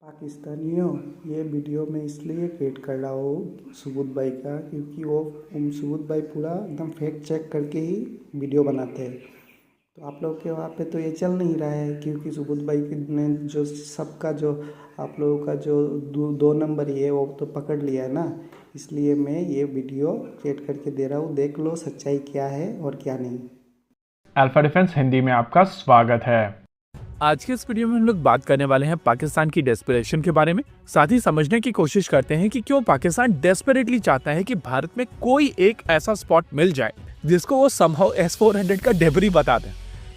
पाकिस्तानियों, ये वीडियो मैं इसलिए क्रिएट कर रहा हूँ सुबोध भाई का, क्योंकि वो सुबोध भाई पूरा एकदम फैक्ट चेक करके ही वीडियो बनाते हैं। तो आप लोग के वहाँ पे तो ये चल नहीं रहा है, क्योंकि सुबोध भाई ने जो सबका जो आप लोगों का जो दो नंबर ही है वो तो पकड़ लिया है ना। इसलिए मैं ये वीडियो क्रिएट करके दे रहा हूँ, देख लो सच्चाई क्या है और क्या नहीं। अल्फा डिफेंस हिंदी में आपका स्वागत है। आज के इस वीडियो में हम लोग बात करने वाले हैं पाकिस्तान की डेस्परेशन के बारे में। साथ ही समझने की कोशिश करते हैं कि क्यों पाकिस्तान डेस्परेटली चाहता है कि भारत में कोई एक ऐसा स्पॉट मिल जाए जिसको वो समहाउ S-400 का डेबरी बता दें।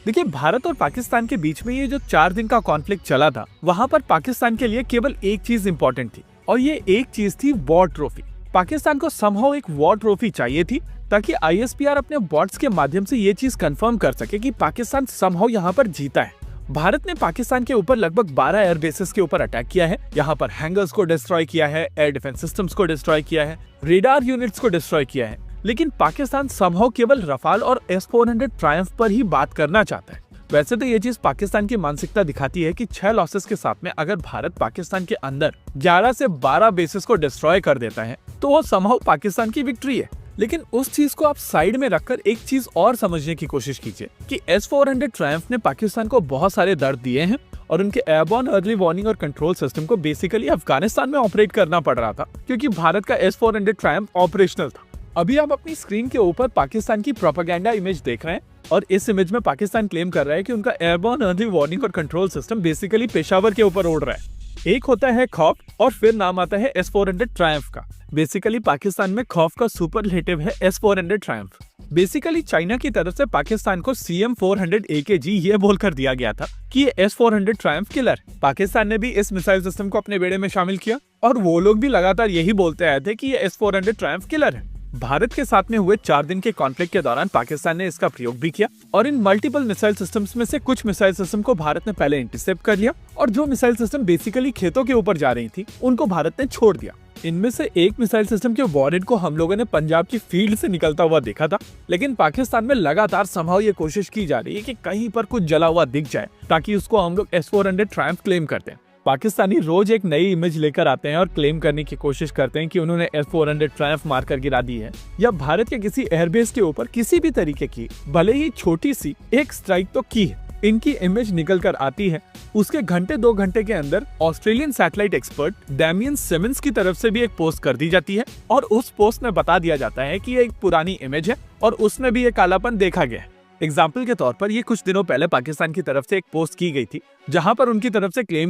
देखिए, भारत और पाकिस्तान के बीच में ये जो 4 दिन का कॉन्फ्लिक्ट चला था, वहां पर पाकिस्तान के लिए केवल एक चीज इंपॉर्टेंट थी, और ये एक चीज थी वॉर ट्रॉफी। पाकिस्तान को समहाउ एक वॉर ट्रॉफी चाहिए थी ताकि ISPR अपने बॉट्स के माध्यम से ये चीज कंफर्म कर सके कि पाकिस्तान समहाउ यहाँ पर जीता है। भारत ने पाकिस्तान के ऊपर लगभग 12 एयर बेसेस के ऊपर अटैक किया है। यहाँ पर हैंगर्स को डिस्ट्रॉय किया है, एयर डिफेंस सिस्टम्स को डिस्ट्रॉय किया है, रेडार यूनिट्स को डिस्ट्रॉय किया है। लेकिन पाकिस्तान समहाउ केवल रफाल और S-400 ट्रायम्फ पर ही बात करना चाहता है। वैसे तो ये चीज पाकिस्तान की मानसिकता दिखाती है कि 6 लॉसेस के साथ में अगर भारत पाकिस्तान के अंदर 11 से 12 बेसेस को डिस्ट्रॉय कर देता है तो वो समहाउ पाकिस्तान की विक्ट्री है। लेकिन उस चीज को आप साइड में रखकर एक चीज और समझने की कोशिश कीजिए कि S-400 ट्रायम्फ ने पाकिस्तान को बहुत सारे दर्द दिए हैं, और उनके एयरबॉर्न अर्ली वार्निंग और कंट्रोल सिस्टम को बेसिकली अफगानिस्तान में ऑपरेट करना पड़ रहा था, क्योंकि भारत का S-400 ट्रायम्फ ऑपरेशनल था। अभी आप अपनी स्क्रीन के ऊपर पाकिस्तान की प्रोपेगेंडा इमेज देख रहे हैं, और इस इमेज में पाकिस्तान क्लेम कर रहा है कि उनका एयरबॉर्न अर्ली वार्निंग और कंट्रोल सिस्टम बेसिकली पेशावर के ऊपर उड़ रहा है। एक होता है खौफ और फिर नाम आता है S-400 ट्रायम्फ का। बेसिकली पाकिस्तान में खौफ का सुपरलेटिव है S-400 ट्रायम्फ। बेसिकली चाइना की तरफ से पाकिस्तान को CM-400 AKG ये बोलकर दिया गया था कि ये S-400 ट्रायम्फ किलर। पाकिस्तान ने भी इस मिसाइल सिस्टम को अपने बेड़े में शामिल किया, और वो लोग भी लगातार यही बोलते आए थे कि ये S-400 ट्रायम्फ किलर है। भारत के साथ में हुए 4 दिन के कॉन्फ्लिक्ट के दौरान पाकिस्तान ने इसका प्रयोग भी किया, और इन मल्टीपल मिसाइल सिस्टम्स में से कुछ मिसाइल सिस्टम को भारत ने पहले इंटरसेप्ट कर लिया, और जो मिसाइल सिस्टम बेसिकली खेतों के ऊपर जा रही थी उनको भारत ने छोड़ दिया। इनमें से एक मिसाइल सिस्टम के वॉरेंट को हम लोगों ने पंजाब की फील्ड से निकलता हुआ देखा था। लेकिन पाकिस्तान में लगातार समहाउ ये कोशिश की जा रही है कि कहीं पर कुछ जला हुआ दिख जाए ताकि उसको हम लोग S-400 ट्रायम्फ क्लेम करते हैं। पाकिस्तानी रोज एक नई इमेज लेकर आते हैं और क्लेम करने की कोशिश करते हैं कि उन्होंने S-400 ट्रायम्फ मारकर गिरा दी है, या भारत के किसी एयरबेस के ऊपर किसी भी तरीके की भले ही छोटी सी एक स्ट्राइक तो की है। इनकी इमेज निकल कर आती है, उसके घंटे 2 घंटे के अंदर Australian satellite expert Damien Simmons की तरफ से भी एक पोस्ट कर दी जाती है, और उस पोस्ट में बता दिया जाता है कि ये एक पुरानी इमेज है और उसमें भी ये कालापन देखा गया है। एग्जाम्पल के तौर पर ये कुछ दिनों पहले पाकिस्तान की तरफ से एक पोस्ट की गई थी, जहां पर उनकी तरफ से क्लेम